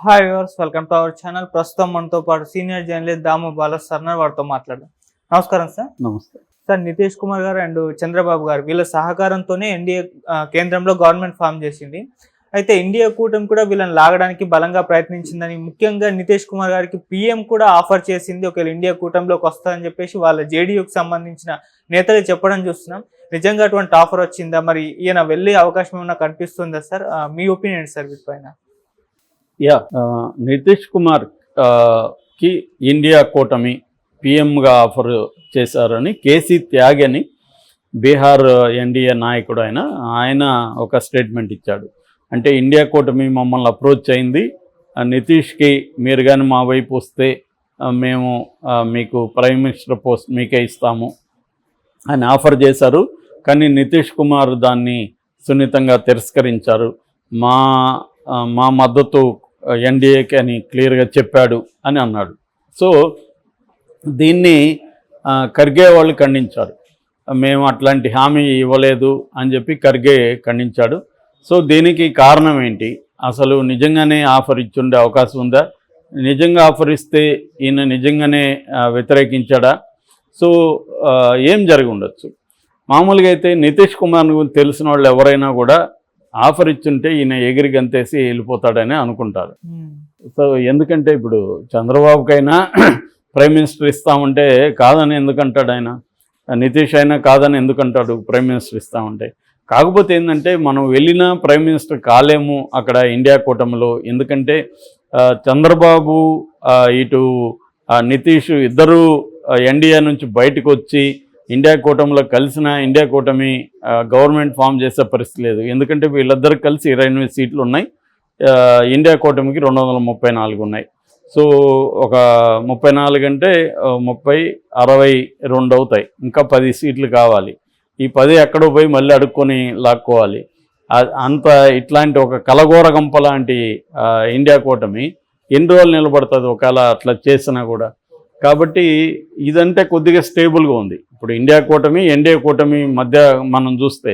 Hi viewers, welcome to our channel. ప్రస్తుతం మనతో పాటు సీనియర్ జర్నలిస్ట్ దాము బాల సార్ వారితో మాట్లాడదాం. నమస్కారం సార్. నమస్తే సార్, నితీష్ కుమార్ గారు అండ్ చంద్రబాబు గారు వీళ్ళ సహకారంతోనే ఎన్డీఏ కేంద్రంలో గవర్నమెంట్ ఫామ్ చేసింది. అయితే ఇండియా కూటమి కూడా వీళ్ళని లాగడానికి బలంగా ప్రయత్నించిందని, ముఖ్యంగా నితీష్ కుమార్ గారికి పీఎం కూడా ఆఫర్ చేసింది ఒకవేళ ఇండియా కూటమిలోకి వస్తుందని చెప్పేసి వాళ్ళ జేడీయూకి సంబంధించిన నేతలు చెప్పడం చూస్తున్నాం. నిజంగా అటువంటి ఆఫర్ వచ్చిందా? మరి ఈయన వెళ్ళే అవకాశం ఏమైనా కనిపిస్తుందా సార్? మీ ఒపీనియన్ సార్ వీటిపైన. నితీష్ కుమార్ కి ఇండియా కూటమి పిఎంగా ఆఫర్ చేశారని కేసీ త్యాగి అని బీహార్ ఎన్డీఏ నాయకుడు ఆయన ఒక స్టేట్మెంట్ ఇచ్చాడు. అంటే ఇండియా కూటమి మమ్మల్ని అప్రోచ్ అయింది, నితీష్కి మీరు కానీ మా వైపు వస్తే మేము మీకు ప్రైమ్ మినిస్టర్ పోస్ట్ మీకే ఇస్తాము అని ఆఫర్ చేశారు. కానీ నితీష్ కుమార్ దాన్ని సున్నితంగా తిరస్కరించారు. మా మద్దతు ఎన్డీఏకి అని క్లియర్గా చెప్పాడు అని అన్నాడు. సో దీన్ని ఖర్గే వాళ్ళు ఖండించారు. మేము అట్లాంటి హామీ ఇవ్వలేదు అని చెప్పి ఖర్గే ఖండించాడు. సో దీనికి కారణం ఏంటి? అసలు నిజంగానే ఆఫర్ ఇచ్చుండే అవకాశం ఉందా? నిజంగా ఆఫర్ ఇస్తే ఈయన నిజంగానే వ్యతిరేకించాడా? సో ఏం జరిగి ఉండొచ్చు? మామూలుగా అయితే నితీష్ కుమార్ గురించి తెలిసిన వాళ్ళు ఎవరైనా కూడా ఆఫర్ ఇచ్చుంటే ఈయన ఎగిరి గంతేసి వెళ్ళిపోతాడని అనుకుంటారు. సో ఎందుకంటే ఇప్పుడు చంద్రబాబుకైనా ప్రైమ్ మినిస్టర్ ఇస్తామంటే కాదని ఎందుకంటాడు ఆయన? నితీష్ అయినా కాదని ఎందుకంటాడు ప్రైమ్ మినిస్టర్ ఇస్తామంటే? కాకపోతే ఏంటంటే మనం వెళ్ళినా ప్రైమ్ మినిస్టర్ కాలేము అక్కడ ఇండియా కూటమిలో. ఎందుకంటే చంద్రబాబు ఇటు నితీష్ ఇద్దరూ ఎన్డీఏ నుంచి బయటకు వచ్చి ఇండియా కూటమిలో కలిసిన ఇండియా కూటమి గవర్నమెంట్ ఫామ్ చేసే పరిస్థితి లేదు. ఎందుకంటే వీళ్ళిద్దరు కలిసి 28 సీట్లు ఉన్నాయి, ఇండియా కూటమికి 234 ఉన్నాయి. సో ఒక 34 అంటే 30, 62 అవుతాయి. ఇంకా 10 సీట్లు కావాలి. ఈ 10 ఎక్కడో పోయి మళ్ళీ అడుక్కొని లాక్కోవాలి. అంత ఇట్లాంటి ఒక కలగోర గంప లాంటి ఇండియా కూటమి ఎన్ని రోజులు నిలబడుతుంది ఒకవేళ అట్లా చేసినా కూడా? కాబట్టి ఇదంటే కొద్దిగా స్టేబుల్గా ఉంది. ఇప్పుడు ఇండియా కూటమి ఎన్డీఏ కూటమి మధ్య మనం చూస్తే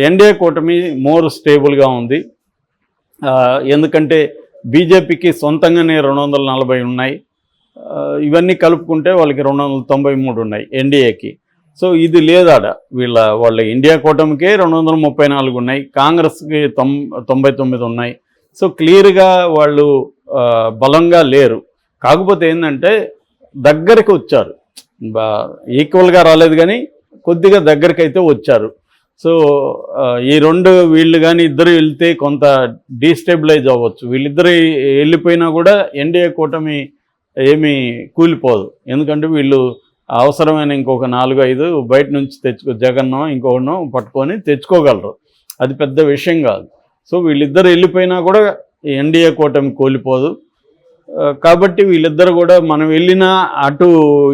ఎన్డీఏ కూటమి మోర్ స్టేబుల్గా ఉంది. ఎందుకంటే బీజేపీకి సొంతంగానే 240 ఉన్నాయి, ఇవన్నీ కలుపుకుంటే వాళ్ళకి 293 ఉన్నాయి ఎన్డీఏకి. సో ఇది లేదాడ వాళ్ళ ఇండియా కూటమికే 234 ఉన్నాయి, కాంగ్రెస్కి 99 ఉన్నాయి. సో క్లియర్గా వాళ్ళు బలంగా లేరు. కాకపోతే ఏంటంటే దగ్గరికి వచ్చారు, ఈక్వల్గా రాలేదు కానీ కొద్దిగా దగ్గరికి అయితే వచ్చారు. సో ఈ వీళ్ళు కానీ ఇద్దరు వెళ్తే కొంత డీస్టెబిలైజ్ అవ్వచ్చు. వీళ్ళిద్దరు వెళ్ళిపోయినా కూడా ఎన్డీఏ కూటమి ఏమీ కూలిపోదు. ఎందుకంటే వీళ్ళు అవసరమైన ఇంకొక 4-5 బయట నుంచి జగన్నో ఇంకొకనో పట్టుకొని తెచ్చుకోగలరు. అది పెద్ద విషయం కాదు. సో వీళ్ళిద్దరు వెళ్ళిపోయినా కూడా ఎన్డీఏ కూటమి కూలిపోదు. కాబట్టి వీళ్ళిద్దరు కూడా మనం వెళ్ళినా అటు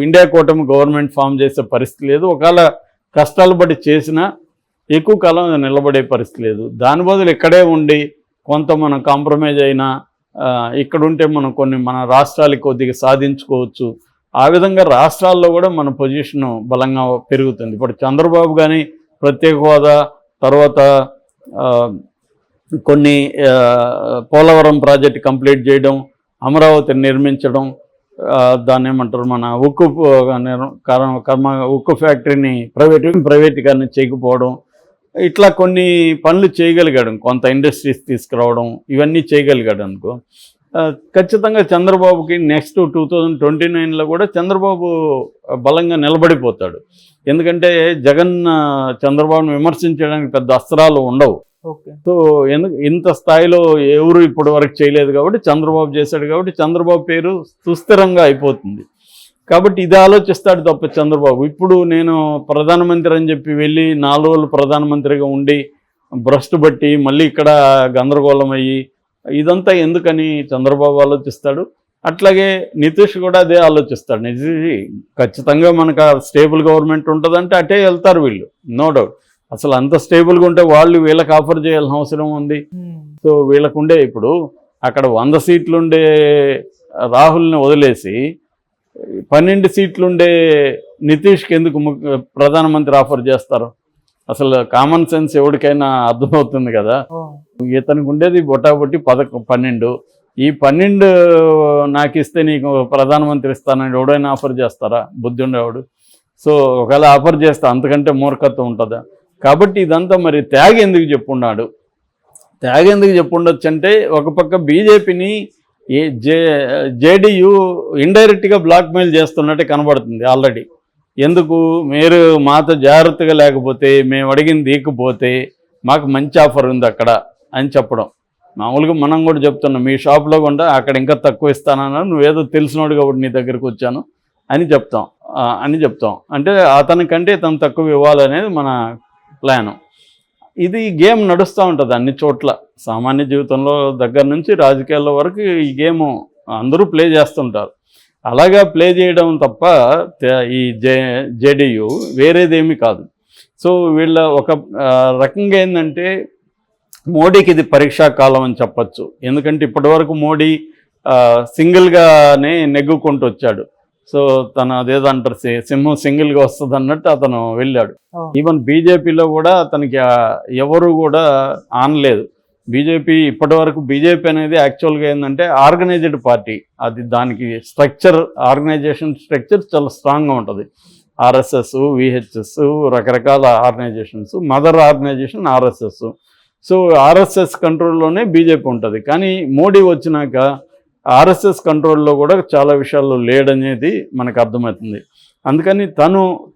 ఇండియా కూటమి గవర్నమెంట్ ఫామ్ చేసే పరిస్థితి లేదు. ఒకవేళ కష్టాలు బట్టి చేసినా ఎక్కువ కాలం నిలబడే పరిస్థితి లేదు. దాని బదులు ఇక్కడే ఉండి కొంత మనం కాంప్రమైజ్ అయినా ఇక్కడుంటే మనం మన రాష్ట్రాలకి కొద్దిగా సాధించుకోవచ్చు. ఆ విధంగా రాష్ట్రాల్లో కూడా మన పొజిషన్ బలంగా పెరుగుతుంది. ఇప్పుడు చంద్రబాబు కానీ ప్రత్యేక హోదా, తర్వాత కొన్ని పోలవరం ప్రాజెక్ట్ కంప్లీట్ చేయడం, అమరావతిని నిర్మించడం, దాన్ని ఏమంటారు మన ఉక్కు ఫ్యాక్టరీని ప్రైవేటీకరణ చేయకపోవడం, ఇట్లా కొన్ని పనులు చేయగలిగాడు. కొంత ఇండస్ట్రీస్ తీసుకురావడం, ఇవన్నీ చేయగలిగాడు అనుకో. ఖచ్చితంగా చంద్రబాబుకి నెక్స్ట్ 2029లో కూడా చంద్రబాబు బలంగా నిలబడిపోతాడు. ఎందుకంటే జగన్ చంద్రబాబును విమర్శించడానికి పెద్ద అస్త్రాలు ఉండవు. సో ఇంత స్థాయిలో ఎవరు ఇప్పటి వరకు చేయలేదు కాబట్టి చంద్రబాబు చేశాడు. కాబట్టి చంద్రబాబు పేరు సుస్థిరంగా అయిపోతుంది. కాబట్టి ఇది ఆలోచిస్తాడు తప్ప చంద్రబాబు ఇప్పుడు నేను ప్రధానమంత్రి అని చెప్పి వెళ్ళి 4 రోజులు ప్రధానమంత్రిగా ఉండి భ్రష్టు బట్టి మళ్ళీ ఇక్కడ గందరగోళం అయ్యి ఇదంతా ఎందుకని చంద్రబాబు ఆలోచిస్తాడు. అట్లాగే నితీష్ కూడా అదే ఆలోచిస్తాడు. ఖచ్చితంగా మనకు స్టేబుల్ గవర్నమెంట్ ఉంటుందంటే అటే వెళ్తారు వీళ్ళు, నో డౌట్. అసలు అంత స్టేబుల్గా ఉంటే వాళ్ళు వీళ్ళకి ఆఫర్ చేయాల్సిన అవసరం ఉంది. సో వీళ్ళకుండే ఇప్పుడు అక్కడ 100 సీట్లుండే రాహుల్ని వదిలేసి 12 సీట్లుండే నితీష్కి ఎందుకు ప్రధానమంత్రి ఆఫర్ చేస్తారు? అసలు కామన్ సెన్స్ ఎవరికైనా అర్థమవుతుంది కదా. ఇతనికి ఉండేది బొటాబొట్టి 12, ఈ 12 నాకు ఇస్తే నీకు ప్రధానమంత్రి ఇస్తానని ఎవడైనా ఆఫర్ చేస్తారా? బుద్ధి ఉండేవాడు. సో ఒకవేళ ఆఫర్ చేస్తే అంతకంటే మూర్ఖత్వం ఉంటుందా? కాబట్టి ఇదంతా మరి త్యాగి ఎందుకు చెప్పున్నాడు? త్యాగి ఎందుకు చెప్పుండొచ్చు అంటే, ఒక పక్క బీజేపీని జేడీయూ ఇండైరెక్ట్గా బ్లాక్మెయిల్ చేస్తున్నట్టే కనబడుతుంది ఆల్రెడీ. ఎందుకు? మీరు మాతో జాగ్రత్తగా లేకపోతే, మేము అడిగింది ఇకపోతే మాకు మంచి ఆఫర్ ఉంది అక్కడ అని చెప్పడం. మామూలుగా మనం కూడా చెప్తున్నాం, మీ షాప్లో కూడా అక్కడ ఇంకా తక్కువ ఇస్తానన్నా, నువ్వేదో తెలిసినోడు కాబట్టి నీ దగ్గరికి వచ్చాను అని చెప్తాం. అంటే అతనికంటే తను తక్కువ ఇవ్వాలనేది మన ప్లాను. ఇది గేమ్ నడుస్తూ ఉంటుంది అన్ని చోట్ల, సామాన్య జీవితంలో దగ్గర నుంచి రాజకీయాల వరకు ఈ గేమ్ అందరూ ప్లే చేస్తుంటారు. అలాగా ప్లే చేయడం తప్ప ఈ జేడీయూ వేరేదేమీ కాదు. సో వీళ్ళ ఒక రకంగా ఏంటంటే, మోడీకి ఇది పరీక్షా కాలం అని చెప్పచ్చు. ఎందుకంటే ఇప్పటివరకు మోడీ సింగిల్గానే నెగ్గుకుంటూ వచ్చాడు. సో తను అదేదో అంటారు, సింహం సింగిల్గా వస్తుంది అన్నట్టు అతను వెళ్ళాడు. ఈవెన్ బీజేపీలో కూడా అతనికి ఎవరు కూడా ఆనలేదు. బీజేపీ ఇప్పటివరకు బీజేపీ అనేది యాక్చువల్గా ఏంటంటే ఆర్గనైజ్డ్ పార్టీ. అది దానికి ఆర్గనైజేషన్ స్ట్రక్చర్ చాలా స్ట్రాంగ్గా ఉంటుంది. ఆర్ఎస్ఎస్, విహెచ్ఎస్, రకరకాల organizations, mother organization RSS. So RSS కంట్రోల్లోనే బీజేపీ ఉంటుంది. కానీ మోడీ వచ్చినాక ఆర్ఎస్ఎస్ కంట్రోల్లో కూడా చాలా విషయాల్లో లేడనేది మనకు అర్థమవుతుంది. అందుకని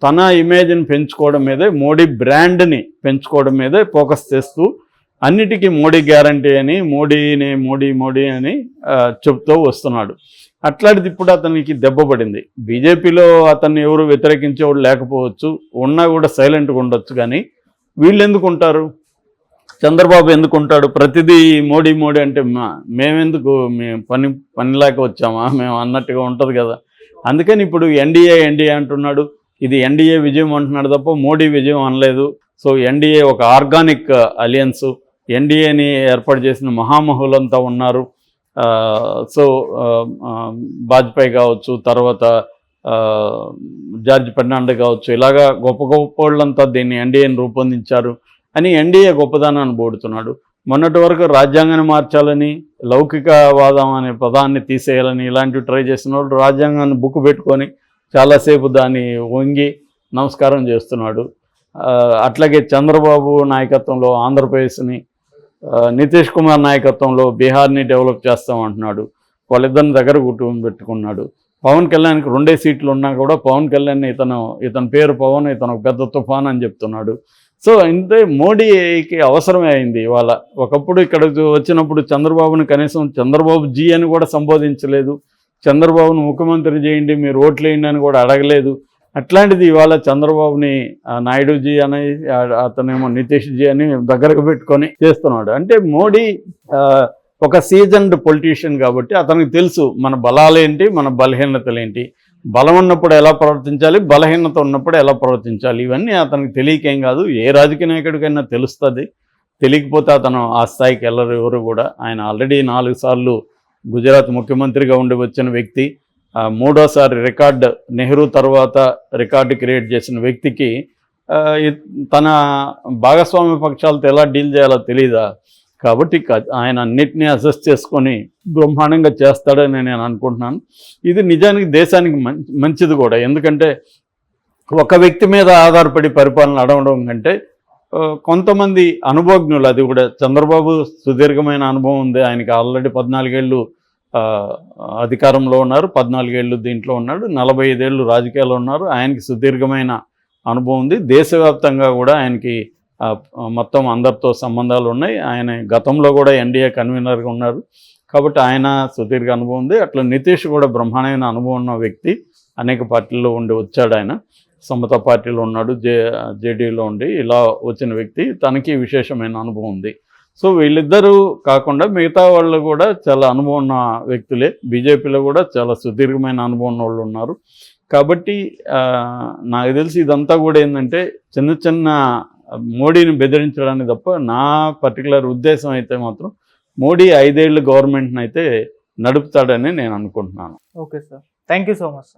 తన ఇమేజ్ని పెంచుకోవడం మీదే, మోడీ బ్రాండ్ని పెంచుకోవడం మీదే ఫోకస్ చేస్తూ అన్నిటికీ మోడీ గ్యారంటీ అని మోడీ అని చెప్తూ వస్తున్నాడు. అట్లాంటిది ఇప్పుడు అతనికి దెబ్బపడింది. బీజేపీలో అతన్ని ఎవరు వ్యతిరేకించేవాడు లేకపోవచ్చు, ఉన్నా కూడా సైలెంట్గా ఉండొచ్చు. కానీ వీళ్ళు ఎందుకు ఉంటారు? చంద్రబాబు ఎందుకు ఉంటాడు? ప్రతిదీ మోడీ అంటే మేము పనిలాక వచ్చామా మేము అన్నట్టుగా ఉంటుంది కదా. అందుకని ఇప్పుడు ఎన్డీఏ అంటున్నాడు. ఇది ఎన్డీఏ విజయం అంటున్నాడు తప్ప మోడీ విజయం అనలేదు. సో ఎన్డీఏ ఒక ఆర్గానిక్ అలియన్స్. ఎన్డీఏని ఏర్పాటు చేసిన మహామహులంతా ఉన్నారు. సో వాజ్పేయి కావచ్చు, తర్వాత జార్జ్ ఫెర్నాండో కావచ్చు, ఇలాగా గొప్ప వాళ్ళంతా దీన్ని ఎన్డీఏని రూపొందించారు అని ఎన్డీఏ గొప్పదనాన్ని పోడుతున్నాడు. మొన్నటి వరకు రాజ్యాంగాన్ని మార్చాలని, లౌకికవాదం అనే పదాన్ని తీసేయాలని ఇలాంటివి ట్రై చేసిన వాళ్ళు రాజ్యాంగాన్ని బుక్ పెట్టుకొని చాలాసేపు దాన్ని వంగి నమస్కారం చేస్తున్నాడు. అట్లాగే చంద్రబాబు నాయకత్వంలో ఆంధ్రప్రదేశ్ని, నితీష్ కుమార్ నాయకత్వంలో బీహార్ని డెవలప్ చేస్తామంటున్నాడు. వాళ్ళిద్దరిని దగ్గర పెట్టుకున్నాడు. పవన్ కళ్యాణ్కి 2 సీట్లు ఉన్నా కూడా పవన్ కళ్యాణ్ ఇతని పేరు పవన్, ఇతను ఒక పెద్ద తుఫాన్ అని చెప్తున్నాడు. సో ఇంతే మోడీకి అవసరమే అయింది ఇవాళ. ఒకప్పుడు ఇక్కడ వచ్చినప్పుడు చంద్రబాబుని కనీసం చంద్రబాబు జీ అని కూడా సంబోధించలేదు. చంద్రబాబును ముఖ్యమంత్రి చేయండి, మీరు ఓట్లు వేయండి అని కూడా అడగలేదు. అట్లాంటిది ఇవాళ చంద్రబాబుని నాయుడు జీ అని, అతనేమో నితీష్ జీ అని దగ్గరకు పెట్టుకొని చేస్తున్నాడు. అంటే మోడీ ఒక సీజన్డ్ పొలిటీషియన్ కాబట్టి అతనికి తెలుసు మన బలాలేంటి, మన బలహీనతలేంటి, బలం ఉన్నప్పుడు ఎలా ప్రవర్తించాలి, బలహీనత ఉన్నప్పుడు ఎలా ప్రవర్తించాలి. ఇవన్నీ అతనికి తెలియకేం కాదు, ఏ రాజకీయ నాయకుడికైనా తెలుస్తుంది. తెలియకపోతే అతను ఆ స్థాయికి వెళ్ళరు ఎవరు కూడా. ఆయన ఆల్రెడీ 4 సార్లు గుజరాత్ ముఖ్యమంత్రిగా ఉండి వచ్చిన వ్యక్తి. 3వ సారి నెహ్రూ తర్వాత రికార్డు క్రియేట్ చేసిన వ్యక్తికి తన భాగస్వామ్య పక్షాలతో ఎలా డీల్ చేయాలో తెలీదా? కాబట్టి ఆయన అన్నిటినీ అసెస్ చేసుకొని బ్రహ్మాండంగా చేస్తాడని నేను అనుకుంటున్నాను. ఇది నిజానికి దేశానికి మంచిది కూడా. ఎందుకంటే ఒక వ్యక్తి మీద ఆధారపడి పరిపాలన నడవడం కంటే కొంతమంది అనుభవజ్ఞులు, అది కూడా చంద్రబాబు సుదీర్ఘమైన అనుభవం ఉంది. ఆయనకి ఆల్రెడీ 14 ఏళ్ళు అధికారంలో ఉన్నారు, 14 ఏళ్ళు దీంట్లో ఉన్నాడు, 45 ఏళ్ళు రాజకీయాల్లో ఉన్నారు. ఆయనకి సుదీర్ఘమైన అనుభవం ఉంది. దేశవ్యాప్తంగా కూడా ఆయనకి మొత్తం అందరితో సంబంధాలు ఉన్నాయి. ఆయన గతంలో కూడా ఎన్డీఏ కన్వీనర్గా ఉన్నారు కాబట్టి ఆయన సుదీర్ఘ అనుభవం ఉంది. అట్లా నితీష్ కూడా బ్రహ్మాండమైన అనుభవం ఉన్న వ్యక్తి. అనేక పార్టీల్లో ఉండి వచ్చాడు. ఆయన సమతా పార్టీలో ఉన్నాడు, జేడీలో ఉండి ఇలా వచ్చిన వ్యక్తి. తనకి విశేషమైన అనుభవం ఉంది. సో వీళ్ళిద్దరూ కాకుండా మిగతా వాళ్ళు కూడా చాలా అనుభవం ఉన్న వ్యక్తులే. బీజేపీలో కూడా చాలా సుదీర్ఘమైన అనుభవం ఉన్న వాళ్ళు ఉన్నారు. కాబట్టి నాకు తెలిసి ఇదంతా కూడా ఏంటంటే చిన్న మోడీని బెదిరించడానికి తప్ప, నా పర్టికులర్ ఉద్దేశం అయితే మాత్రం మోడీ 5 ఏళ్ళు గవర్నమెంట్ని అయితే నడుపుతాడని నేను అనుకుంటున్నాను. Okay sir, thank you so much.